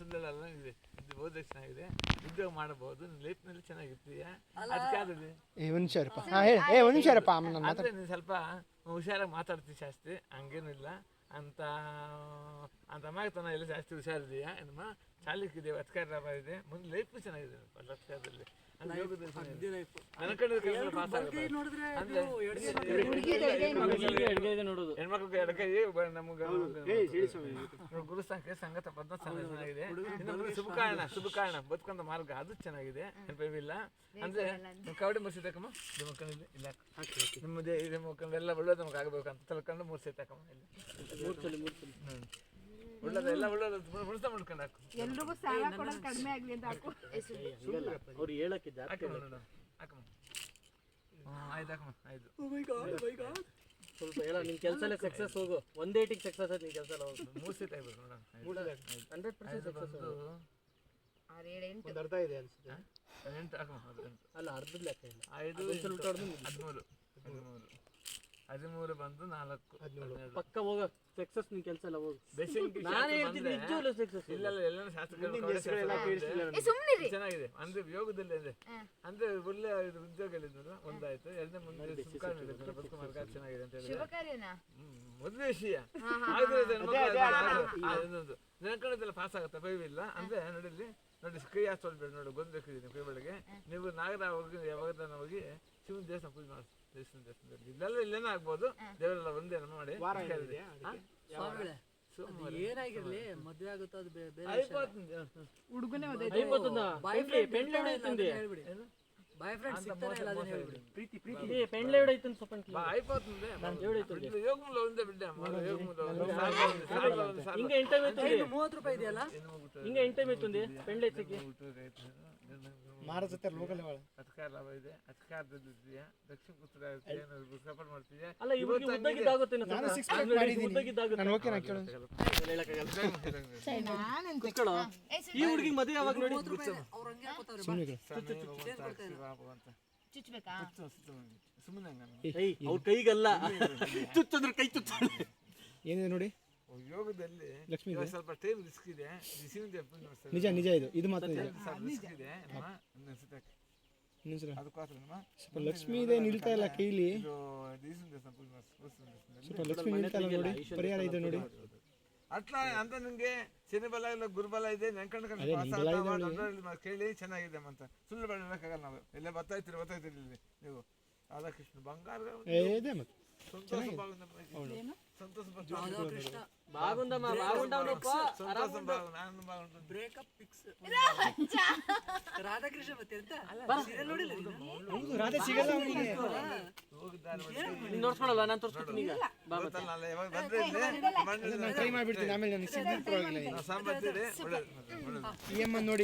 ಸುಂದರಲ್ಲ ಇದೆ, ಇದು ಓದಕ್ಕೆ ಚೆನ್ನಾಗಿದೆ, ಉದ್ಯೋಗ ಮಾಡಬಹುದು, ಲೈಫ್ನಲ್ಲಿ ಚೆನ್ನಾಗಿರ್ತೀಯ. ಅದಕ್ಕೆ ಆದ್ರೆ ಆದರೆ ನೀನು ಸ್ವಲ್ಪ ಹುಷಾರಾಗಿ ಮಾತಾಡ್ತೀವಿ ಜಾಸ್ತಿ, ಹಂಗೇನಿಲ್ಲ ಅಂತ ಅಂತ ಅಮಾಯಕತನ ಎಲ್ಲ ಜಾಸ್ತಿ ಹುಷಾರಿದೆಯಾ ನಮ್ಮ ಚಾಲಕ್ಕಿದೆ, ಅಧಿಕಾರ ಲಾಭ ಇದೆ, ಮುಂದೆ ಲೈಫ್ ಚೆನ್ನಾಗಿದೆ ಲಕ್ಷದಲ್ಲಿ. ಹೆಣ್ಮಕ್ಳಿಗೆ ಎಡಕೈ ನಮ್ಗೆ ಗುರುಸ್ಥಾನಕ್ಕೆ ಸಂಗತ ಪದ್ಮ ಚೆನ್ನಾಗಿದೆ. ಶುಭ ಕಾರಣ ಬದುಕಂತ ಮಾರ್ಗ ಅದು ಚೆನ್ನಾಗಿದೆ, ನೆನಪಿಲ್ಲ ಅಂದ್ರೆ ಕಬಡ್ಡಿ ಮುರ್ಸಿತಕ್ಕಮ್ಮ ಮಕ್ಕಳಿಲ್ಲ ಇಲ್ಲ ನಿಮ್ಮದೇ ಇದೆ ಮಕ್ಕಳು ಎಲ್ಲ ಒಳ್ಳೇದು ನಮ್ಗೆ ಆಗ್ಬೇಕಂತ ತಿಳ್ಕೊಂಡು ಮುರ್ಸಿತಕ್ಕಮ್ಮ ಇಲ್ಲ ಒಳ್ಳೇದೆಲ್ಲ ಒಳ್ಳೇದು ಮುರ್ಸ್ತಾ ಮಾಡ್ಕೊಂಡು ಹಾಕು, ಎಲ್ರಿಗೂ ಸಾಲ ಕೊಡೋದು ಕಡಿಮೆ ಆಗ್ಲಿ ಅಂತ ಹಾಕು. ಅವ್ರು ಹೇಳಕ್ಕಿದ್ದ ಹಾಕಮ್ಮ ಆಯ್ತು ಹಾಕಮ್ಮ ಆಯ್ತು. ಸ್ವಲ್ಪ ಹೇಳ ನಿನ್ ಕೆಲಸ ಎಲ್ಲ ಸಕ್ಸಸ್ ಹೋಗು, ಒಂದೇ ಏಟಿಗೆ ಸಕ್ಸಸ್ ಆಯ್ತು ನಿನ್ ಕೆಲಸ ಎಲ್ಲ ಹೋಗು. ಮೂರ್ಸಿತ ಆಗ್ಬೇಕು ನೋಡೋಣ 100% ಸಕ್ಸಸ್ ಒಂದು ಅರ್ಧ ಇದೆ ಅನ್ಸುತ್ತೆ. 8 ಹಾಕಮ್ಮ, ಅಲ್ಲ ಅರ್ಧದ ಲೆಕ್ಕ ಇಲ್ಲ, 5 13 ಬಂದು 4 17 ಪಕ್ಕ ಹೋಗ ಸಕ್ಸಸ್ ನಿನ್ ಕೆಲಸ ಎಲ್ಲ ಹೋಗು. ನಾನು ಹೇಳ್ತೀನಿ ನಿಜವಾಗ್ಲೂ ಸಕ್ಸಸ್ ಇಲ್ಲ ಎಲ್ಲ ಶಾಸ್ತ್ರ ಚೆನ್ನಾಗಿದೆ ಅಂದ್ರೆ ಯೋಗದಲ್ಲಿ ಅಂದ್ರೆ ಒಳ್ಳೆ ಉದ್ಯೋಗ ಹೇಳಿದ್ರು ಒಂದಾಯ್ತು. ಎರಡನೇ ಮುಂದೆ ಸುಖ ಹೇಳಿದ್ರು ಬದುಕು ಮಾರ್ಗ ಚೆನ್ನಾಗಿದೆ ಅಂತ ಹೇಳಿದ್ರೆ ಮದುವೆ ವಿಷಯ ನೆನ್ಕೊಂಡಿದ್ದೆಲ್ಲ ಪಾಸ್ ಆಗುತ್ತೆ ಭಯವಿಲ್ಲ ಅಂದ್ರೆ ನೋಡಿಲ್ಲಿ ನೋಡಿ ಕೈ ಹಾಸ್ಕೊಳ್ಬೇಡಿ ನೋಡಿ ಗೊತ್ತಬೇಕಿದ್ದೀನಿ ಕೈ ಒಳಗೆ ನೀವು ನಾಗರ ಹೋಗಿ ಯಾವಾಗ ಹೋಗಿ ಶಿವನ ದೇವಸ್ಥಾನ ಪೂಜೆ ಮಾಡಿ ದೇವಸ್ಥಾನದಲ್ಲಿ ಇಲ್ಲೆಲ್ಲ ಇಲ್ಲೇನೇ ಆಗ್ಬೋದು, ದೇವರೆಲ್ಲ ಒಂದೇ ಮಾಡಿ ಏನಾಗಿರ್ಲಿ ಮದ್ವೆ ಆಗುತ್ತೋ ಅದು ಬೇರೆ ಹುಡುಗನೇ ಬಾಯ್ ಫ್ರೆಂಡ್ ಸಿಗ್ತಾರೆ ಅಲ್ಲ ಅದನ್ನ ಹೇಳ್ಬಿಡಿ. ಪ್ರೀತಿ ಪೆಂಡ್ಲೆ ಹೊಡೈತು ಸ್ವಲ್ಪ అయిపోతుంది యోగంలో ఉందే బిడ్డ ఇంకా ఎంత అవుతుంది? 30 ರೂಪಾಯಿ ಇದೆಯಲ್ಲ, ఇంకా ఎంత అవుతుంది ಪೆಂಡ್ಲೆ ಐತಕ್ಕೆ ಮಾರಜತೆ ಲೋಕಲ್ ಅವಳ ಅಧಿಕಾರ ಲಾಭ ಇದೆ, ಅಧಿಕಾರದಲ್ಲಿದೆಯಾ, ದಕ್ಷಿಣ ಉತ್ತರ ಸಪೋರ್ಟ್ ಮಾಡ್ತಿದ್ಯಾ. ಅಲ್ಲ ಇವರಿಗೆ ಉದ್ದಾಗಿದ್ದಾಗುತ್ತೆ ನಾನು 6 ಪ್ಯಾಕ್ ಮಾಡಿದ್ದೀನಿ ನಾನು ಓಕೆ ನಾ ಕೇಳು ಈ ಹುಡುಗಿ ಮದುವೆ ಯಾವಾಗ ನೋಡಿ ಚುಚ್ಚಬೇಕಾ ಸುಮ್ಮನೆ ಅವ್ರ ಕೈಗಲ್ಲ ಚುಚ್ಚಂದ್ರೆ ಕೈ ಚುಚ್ಚ ಏನಿದೆ ನೋಡಿ ಯೋಗದಲ್ಲಿ ಲಕ್ಷ್ಮೀ ಸ್ವಲ್ಪ ಟೈಮ್ ರಿಸ್ಕ್ ಇದೆ, ನಿಜ ನಿಜ ಇದು ಮಾತ್ರ ನಿಜ. ರಿಸ್ಕ್ ಇದೆ ಸ್ವಲ್ಪ ಲಕ್ಷ್ಮೀ ಇದೆ ನಿಲ್ತಾ ಇಲ್ಲ ಕೈಲಿ, ಸ್ವಲ್ಪ ಲಕ್ಷ್ಮೀ ನಿಲ್ತಾ ಇಲ್ಲ ನೋಡಿ, ಪರಿಹಾರ ಇದೆ ನೋಡಿ. ಅಟ್లా ಅಂತ ನಿಮ್ಗೆ ಶನಿ ಬಲ ಇಲ್ಲ ಗುರುಬಲ ಇದೆ ನೆನ್ಕೊಂಡು ಕೇಳಿ ಚೆನ್ನಾಗಿದೆ ಅಂತ ಸುಳ್ಳು ಬೆಳಕಾಗಲ್ಲ. ನಾವು ಎಲ್ಲ ಬರ್ತಾಯ್ತೀರಿ ಇಲ್ಲಿ ನೀವು ರಾಧಾಕೃಷ್ಣ ಬಂಗಾರ ಇದೆ ಮತ್ತೆ ಸಂತೋಷ బాగుందమ్మా ನಾನು ಬಾಗುಂಟು ಬ್ರೇಕಪ್ ಫಿಕ್ಸ್ ರಾಧಾಕೃಷ್ಣ ಮತ್ತೆ ಅಂತ ರಾಧೆ ಸಿಗಲ್ಲ ಅವನಿಗೆ ನೀನು ನೋಡ್ಕೊಳ್ಳಲ್ಲ ನಾನು ತೋರಿಸ್ಕೊಡ್ತೀನಿ ಈಗ ಟ್ರೈ ಮಾಡ್ಬಿಡ್ತೀನಿ ಆಮೇಲೆ ನನಗೆ ಸಿಗ್ಲಿಕ್ಕೆ ಪರವಾಗಿಲ್ಲ. ಸಾಂಬಾರ್ ನೋಡಿ ಈ ಅಮ್ಮ ನೋಡಿ